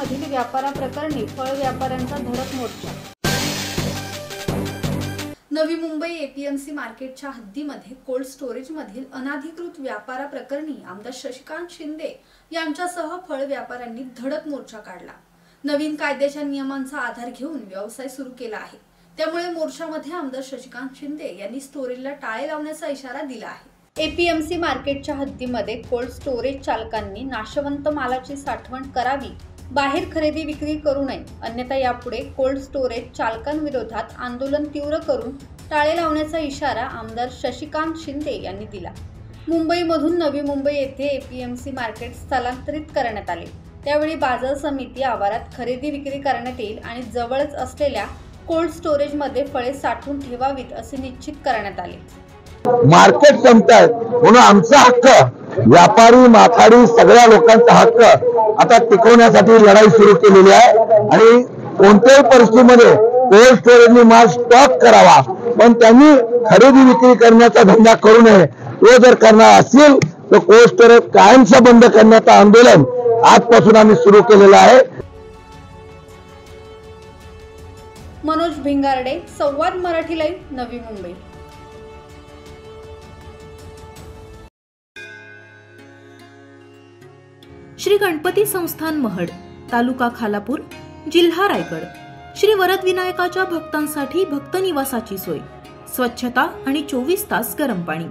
मधील व्यापाराप्रकरणी फळ व्यापाऱ्यांचा धडक मोर्चा। नवी मुंबई एपीएमसी मार्केटच्या हद्दीमध्ये कोल्ड स्टोरेज मधील अनाधिकृत व्यापाराप्रकरणी आमदार शशिकांत शिंदे यांच्यासह फळ व्यापाऱ्यांनी धडक मोर्चा काढला। नवीन कायद्याच्या नियमांचा आधार घेऊन व्यवसाय सुरू केला आहे, त्यामुळे मोर्चामध्ये आमदार शशिकांत शिंदे यांनी स्टोरेजला टाळे लावण्याचा इशारा दिला आहे। एपीएमसी मार्केटच्या हद्दीमध्ये कोल्ड स्टोरेज चालकांनी नाशवंत मालाची साठवण करावी, बाहेर खरेदी विक्री करू नये, अन्यथा यापुढे कोल्ड स्टोरेज चालकांविरोधात आंदोलन तीव्र करून टाळे लावण्याचा इशारा आमदार शशिकांत शिंदे यांनी दिला। मुंबईमधून नवी मुंबई येथे एपीएमसी मार्केट स्थलांतरित करण्यात आले, त्यावेळी बाजार समिती आवारात खरेदी विक्री करण्यात येईल आणि जवळच असलेल्या कोल्ड स्टोरेजमध्ये फळे साठवून ठेवावीत असे निश्चित करण्यात आले। मार्केट संपतात म्हणून आमचा हक्क, व्यापारी माथाडी सगळ्या लोकांचा हक्क आता टिकवण्यासाठी लढाई सुरू केलेली आहे आणि कोणत्याही परिस्थितीमध्ये कोल्ड स्टोरेजनी माल स्टॉक करावा, पण त्यांनी खरेदी विक्री करण्याचा धंदा करू नये। तो जर करणार असेल तर कोल्ड स्टोरेज कायमचं बंद करण्याचं आंदोलन आजपासून आम्ही सुरू केलेलं आहे। मनोज भिंगारडे, संवाद मराठी लाईव्ह, नवी मुंबई। श्री गणपती संस्थान महड, तालुका खालापूर, जिल्हा रायगड। श्री वरद विनायकाच्या भक्तांसाठी भक्त निवासाची सोय, स्वच्छता आणि 24 तास गरम पाणी,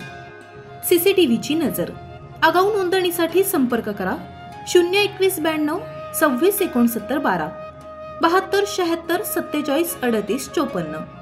सीसीटीव्हीची नजर। आगाऊ नोंदणीसाठी संपर्क करा 02192 26 69 12 72 76 47 38 54।